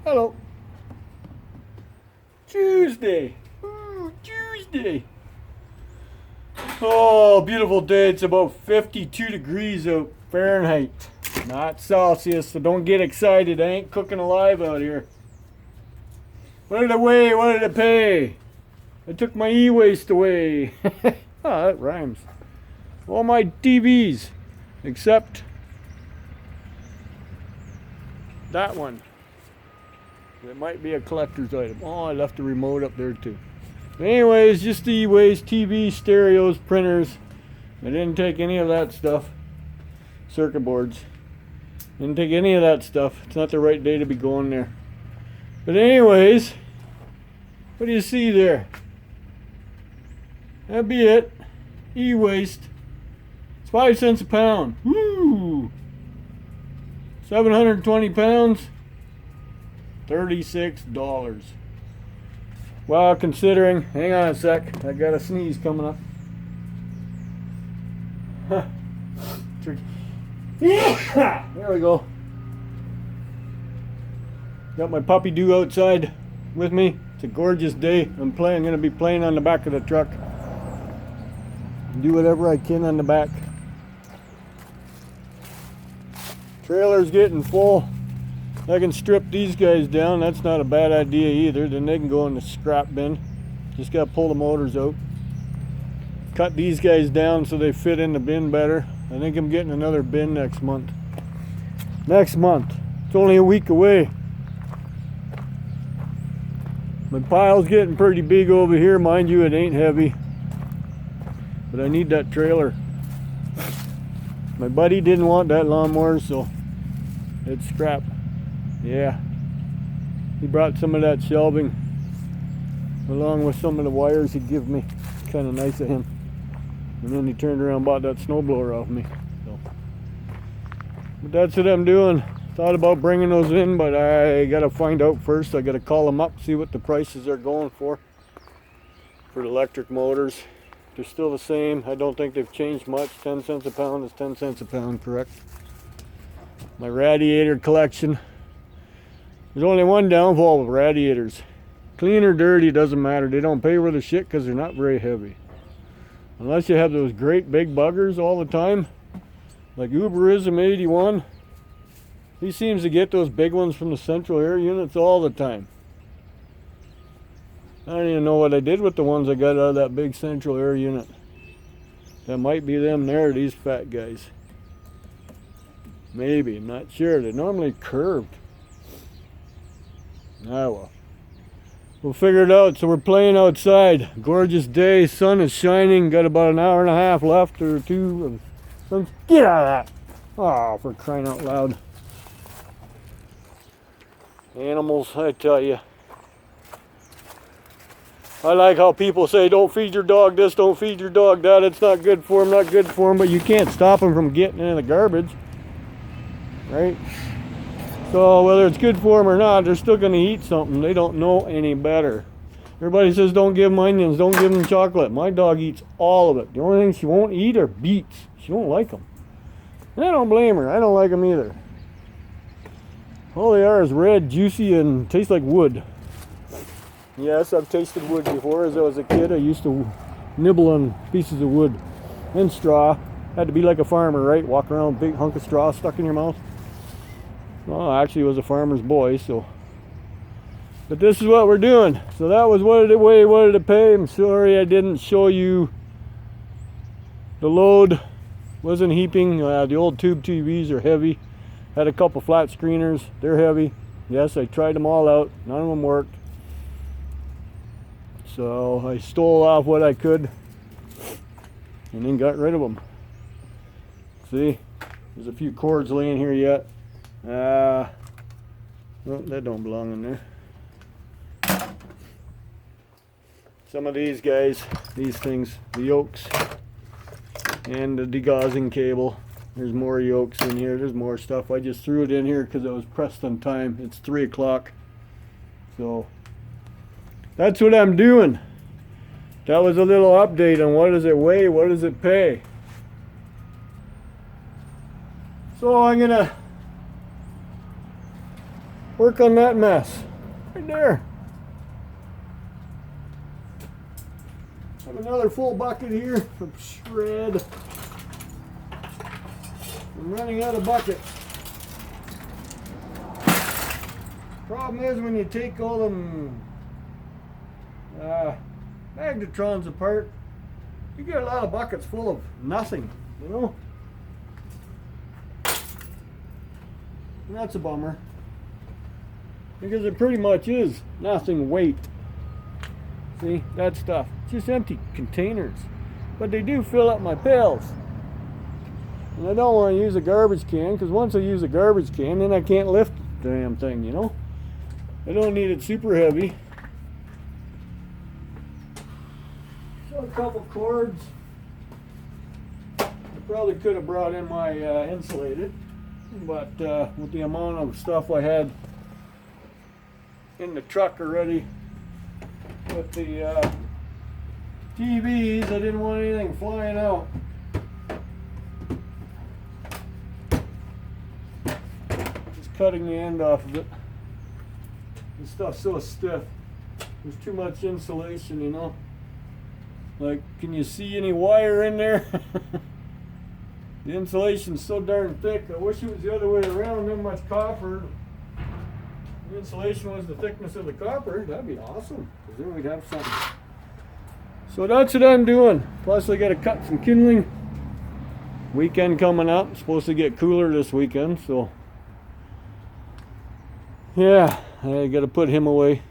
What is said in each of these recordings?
Hello. Tuesday. Ooh, Tuesday. Oh, beautiful day. It's about 52 degrees out Fahrenheit, not Celsius, so don't get excited. I ain't cooking alive out here. What did I weigh? What did I pay? I took my e-waste away. Oh, that rhymes. All my TVs, except that one. It might be a collector's item. Oh, I left the remote up there too. Anyways, just the e-waste, TV, stereos, printers. I didn't take any of that stuff. Circuit boards. Didn't take any of that stuff. It's not the right day to be going there. But anyways, what do you see there? That'd be it. E-waste. It's 5 cents a pound. Woo! 720 pounds. $36. Well, considering, hang on a sec, I got a sneeze coming up. There we go. Got my puppy Doo outside with me. It's a gorgeous day. I'm gonna be playing on the back of the truck. Do whatever I can on the back. Trailer's getting full. I can strip these guys down. That's not a bad idea either. Then they can go in the scrap bin. Just gotta pull the motors out. Cut these guys down so they fit in the bin better. I think I'm getting another bin next month. Next month. It's only a week away. My pile's getting pretty big over here. Mind you, it ain't heavy. But I need that trailer. My buddy didn't want that lawnmower, so it's scrap. Yeah, he brought some of that shelving along with some of the wires he gave me. Kind of nice of him. And then he turned around and bought that snowblower off me. So, but that's what I'm doing. Thought about bringing those in, but I gotta find out first. I gotta call them up, see what the prices are going for the electric motors. They're still the same. I don't think they've changed much. 10 cents a pound is 10 cents a pound, correct? My radiator collection. There's only one downfall with radiators. Clean or dirty, doesn't matter. They don't pay worth a shit because they're not very heavy. Unless you have those great big buggers all the time, like Uberism 81. He seems to get those big ones from the central air units all the time. I don't even know what I did with the ones I got out of that big central air unit. That might be them there, these fat guys. Maybe, I'm not sure. They're normally curved. Ah well. We'll figure it out. So we're playing outside. Gorgeous day. Sun is shining. Got about an hour and a half left or two. Get out of that. Oh, for crying out loud. Animals, I tell you. I like how people say, don't feed your dog this, don't feed your dog that. It's not good for them, not good for them. But you can't stop them from getting in the garbage. Right? So whether it's good for them or not, they're still going to eat something. They don't know any better. Everybody says don't give them onions, don't give them chocolate. My dog eats all of it. The only thing she won't eat are beets. She won't like them. And I don't blame her. I don't like them either. All they are is red, juicy, and taste like wood. Yes, I've tasted wood before. As I was a kid, I used to nibble on pieces of wood and straw. Had to be like a farmer, right? Walk around with a big hunk of straw stuck in your mouth. Well, actually, it was a farmer's boy, so. But this is what we're doing. So that was what did it weigh, what did it pay. I'm sorry I didn't show you the load. Wasn't heaping. The old tube TVs are heavy. Had a couple flat screeners. They're heavy. Yes, I tried them all out. None of them worked. So I stole off what I could and then got rid of them. See, there's a few cords laying here yet. Well, that don't belong in there. Some of these guys, these things, the yokes and the degaussing cable. There's more yokes in here. There's more stuff. I just threw it in here because I was pressed on time. It's 3 o'clock. So that's what I'm doing. That was a little update on what does it weigh, what does it pay. So I'm gonna work on that mess. Right there. Have another full bucket here from shred. I'm running out of buckets. Problem is when you take all them magnetrons apart, you get a lot of buckets full of nothing, you know? And that's a bummer. Because it pretty much is nothing weight. See, that stuff. It's just empty containers. But they do fill up my pails. And I don't want to use a garbage can, because once I use a garbage can, then I can't lift the damn thing, you know? I don't need it super heavy. So a couple cords. I probably could have brought in my insulated, but with the amount of stuff I had in the truck already with the TVs, I didn't want anything flying out. Just cutting the end off of it. This stuff's so stiff. There's too much insulation, you know. Like, can you see any wire in there? The insulation's so darn thick. I wish it was the other way around. Not much copper. The insulation was the thickness of the copper. That'd be awesome, because then we'd have something. So that's what I'm doing. Plus I gotta cut some kindling. Weekend coming up. It's supposed to get cooler this weekend, so yeah, I gotta put him away.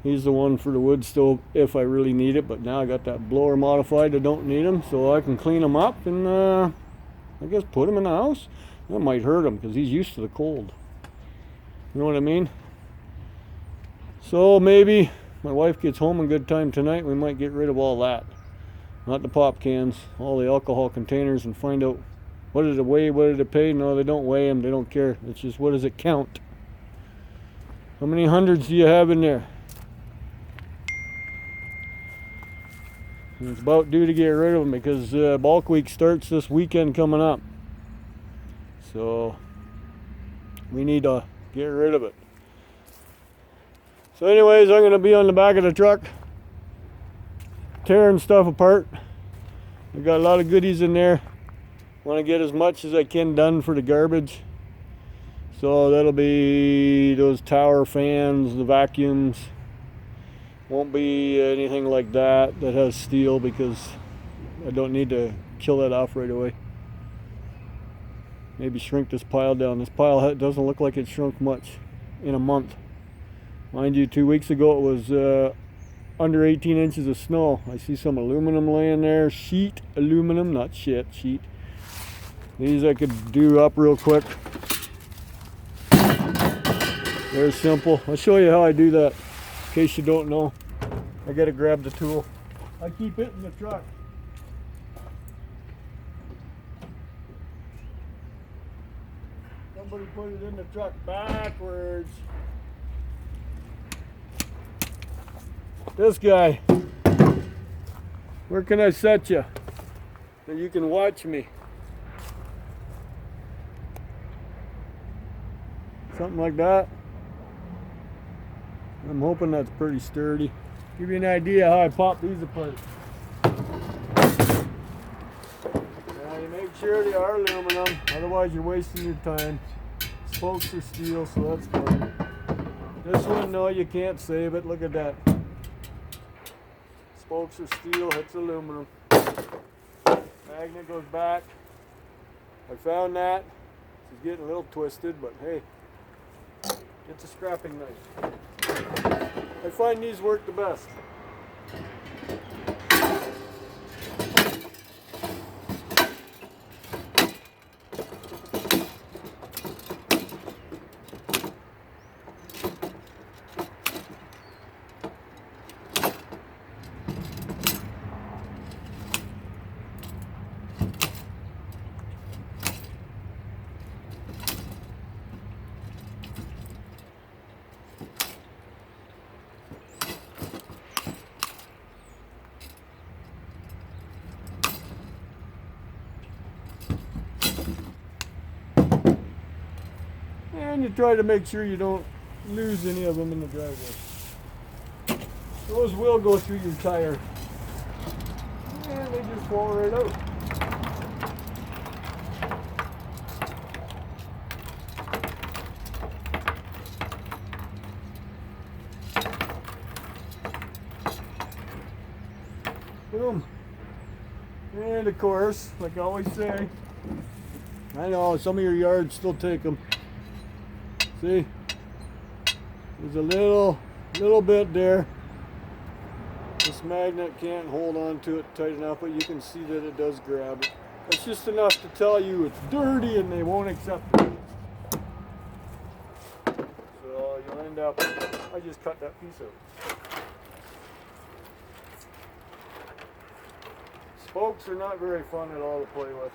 He's the one for the wood stove if I really need it, but now I got that blower modified. I don't need him, so I can clean him up and I guess put him in the house. That might hurt him because he's used to the cold. You know what I mean? So maybe my wife gets home in good time tonight, we might get rid of all that. Not the pop cans, all the alcohol containers, and find out what did it weigh, what did it pay. No, they don't weigh them, they don't care. It's just what does it count? How many hundreds do you have in there? And it's about due to get rid of them because bulk week starts this weekend coming up. So we need to get rid of it. So anyways, I'm going to be on the back of the truck tearing stuff apart. I've got a lot of goodies in there. Want to get as much as I can done for the garbage. So that'll be those tower fans, the vacuums. Won't be anything like that that has steel because I don't need to kill that off right away. Maybe shrink this pile down. This pile doesn't look like it shrunk much in a month. Mind you, 2 weeks ago it was under 18 inches of snow. I see some aluminum laying there. Sheet aluminum, not shit, sheet. These I could do up real quick. Very simple. I'll show you how I do that in case you don't know. I gotta grab the tool. I keep it in the truck. Somebody put it in the truck backwards. This guy. Where can I set you so you can watch me? Something like that. I'm hoping that's pretty sturdy. Give you an idea how I pop these apart. Now you make sure they are aluminum, otherwise you're wasting your time. Spokes are steel, so that's fine. This one, no, you can't save it. Look at that. Spokes are steel, it's aluminum. Magnet goes back. I found that. It's getting a little twisted, but hey, it's a scrapping knife. I find these work the best. And you try to make sure you don't lose any of them in the driveway. Those will go through your tire. And they just fall right out. Boom. And of course, like I always say, I know some of your yards still take them. See? There's a little bit there. This magnet can't hold on to it tight enough, but you can see that it does grab it. That's just enough to tell you it's dirty and they won't accept it. So you'll end up, I just cut that piece out. Spokes are not very fun at all to play with.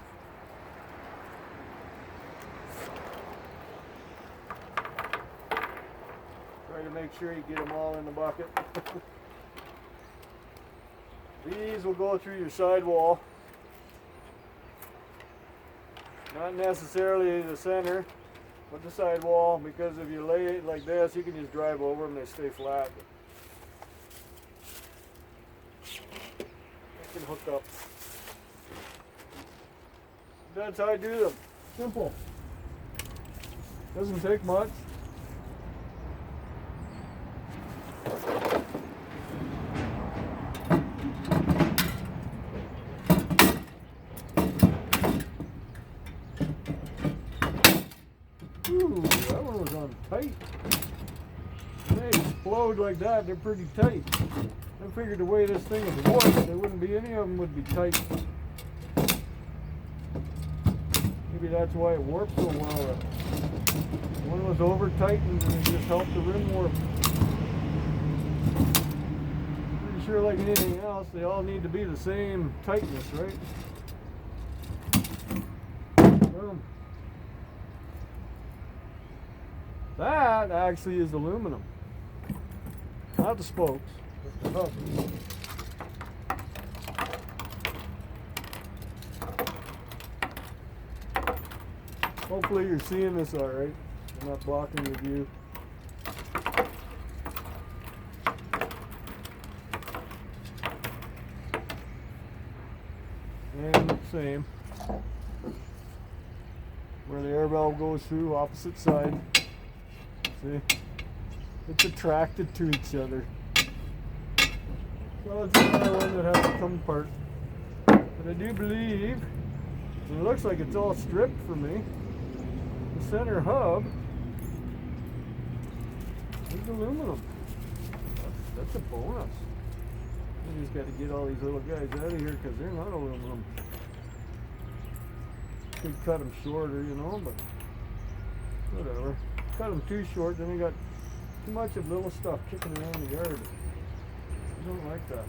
Try to make sure you get them all in the bucket. These will go through your sidewall. Not necessarily the center, but the sidewall, because if you lay it like this, you can just drive over them, they stay flat. They can hook up. That's how I do them. Simple. Doesn't take much. Ooh, that one was on tight. When they explode like that, they're pretty tight. I figured the way this thing is warped, there wouldn't be any of them would be tight. Maybe that's why it warped so well. One was over tightened and it just helped the rim warp. Pretty sure like anything else, they all need to be the same tightness, right? Boom. That actually is aluminum. Not the spokes, but the hub. Hopefully you're seeing this all right. I'm not blocking your view. And same. Where the air valve goes through, opposite side. See? It's attracted to each other. So it's another one that has to come apart. But I do believe, it looks like it's all stripped for me. The center hub is aluminum. That's a bonus. I just got to get all these little guys out of here because they're not aluminum. Could cut them shorter, you know, but whatever. Cut them too short, then you got too much of little stuff kicking around the yard. I don't like that.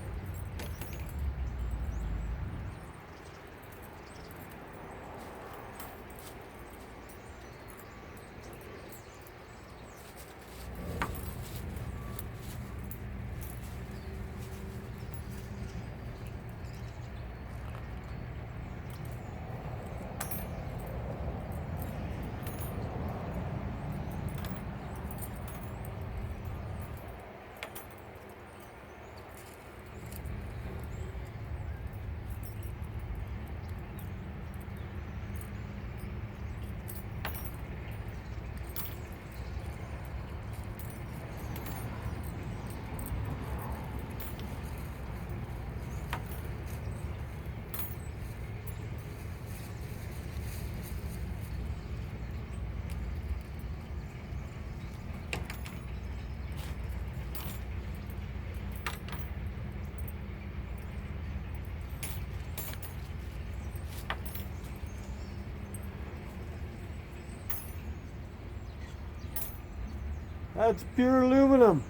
That's pure aluminum.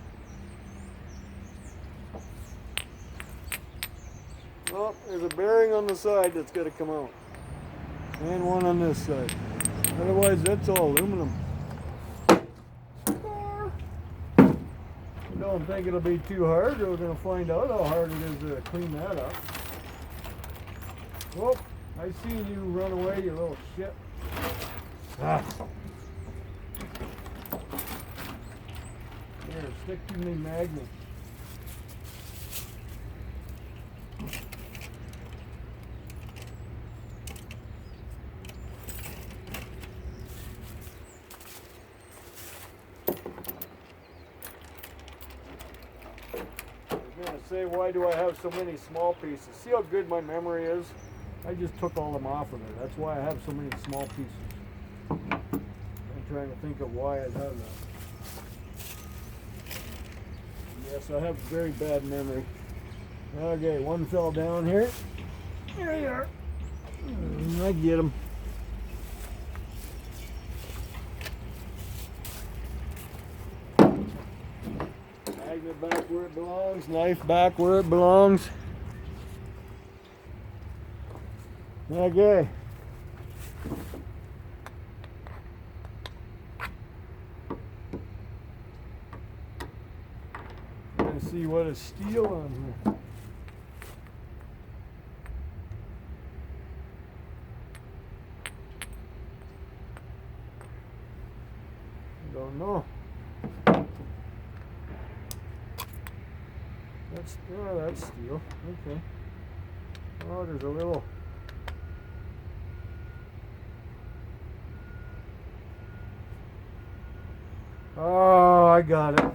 Oh, there's a bearing on the side that's got to come out. And one on this side. Otherwise, that's all aluminum. I don't think it'll be too hard. We're going to find out how hard it is to clean that up. Whoop, I seen you run away, you little shit. Ah. Here, stick to me magnet. Say, why do I have so many small pieces? See how good my memory is? I just took all them off of there. That's why I have so many small pieces. I'm trying to think of why I have that. Yes, I have very bad memory. Okay, one fell down here. There you are. I get them. Magnet back where it belongs, knife back where it belongs. Okay. Trying to see what is steel on here. Don't know. That's steel. Okay. Oh, there's a little. Oh, I got it.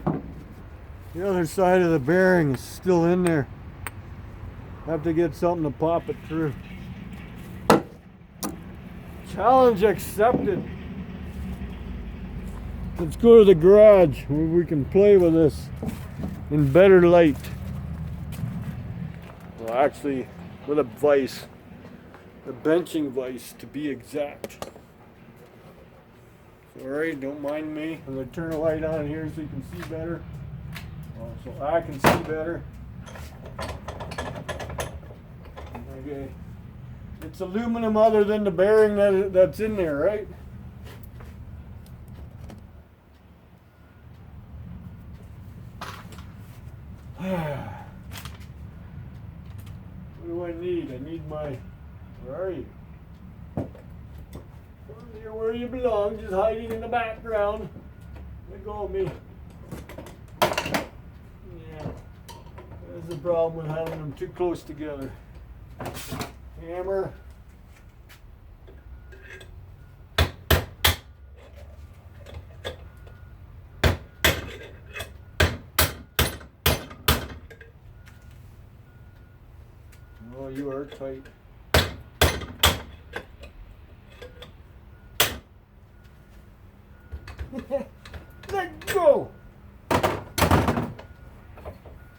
The other side of the bearing is still in there. Have to get something to pop it through. Challenge accepted. Let's go to the garage where we can play with this in better light. Well, actually, with a vise, a benching vise to be exact. Sorry, don't mind me. I'm going to turn the light on here so you can see better. So I can see better. Okay. It's aluminum other than the bearing that's in there, right? What do I need? I need my... Where are you? You're where you belong, just hiding in the background. Let go of me. Yeah. That's the problem with having them too close together. Hammer. Oh, you are tight. Let go!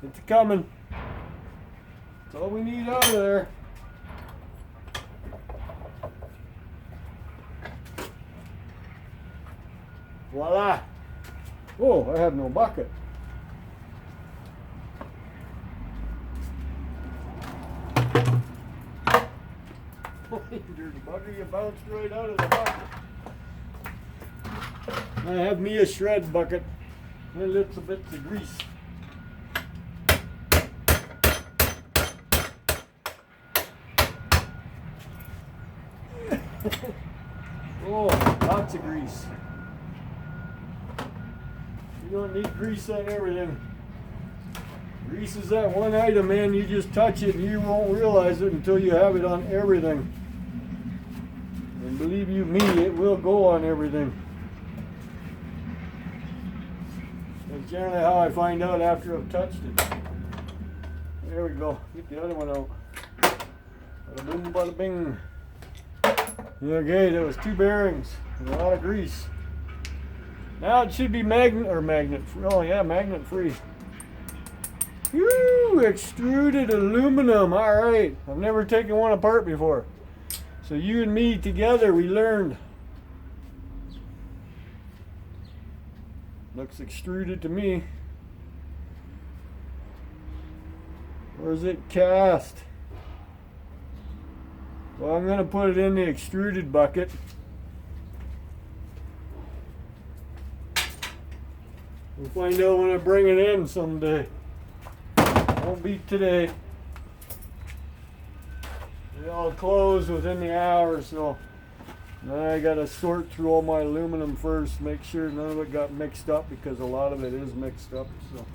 It's coming. That's all we need out of there. Voila! Oh, I have no bucket. Dirty bugger, you bounced right out of the bucket. I have me a shred bucket and little bits of grease. Oh, lots of grease. You don't need grease on everything. Grease is that one item, man, you just touch it and you won't realize it until you have it on everything. And believe you me, it will go on everything. That's generally how I find out after I've touched it. There we go. Get the other one out. Bada boom, bada bing. Okay, that was 2 bearings and a lot of grease. Now it should be magnet free. Oh yeah, magnet free. Woo! Extruded aluminum. All right. I've never taken one apart before. So you and me together, we learned. Looks extruded to me. Or is it cast? Well, I'm going to put it in the extruded bucket. We'll find out when I bring it in someday. Won't be today. They all close within the hour, so Now I gotta sort through all my aluminum first, make sure none of it got mixed up, because a lot of it is mixed up. So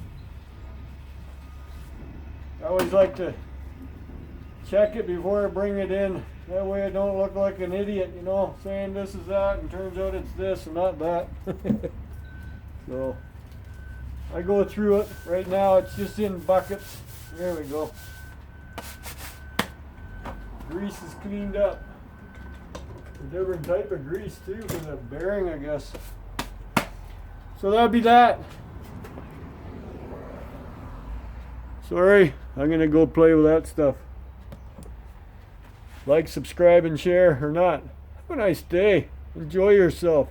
I always like to check it before I bring it in. That way I don't look like an idiot, you know, saying this is that and turns out it's this and not that. So I go through it. Right now it's just in buckets. There we go. Grease is cleaned up. A different type of grease too for the bearing, I guess. So that'll be that. Sorry, I'm gonna go play with that stuff. Like, subscribe, and share, or not. Have a nice day. Enjoy yourself.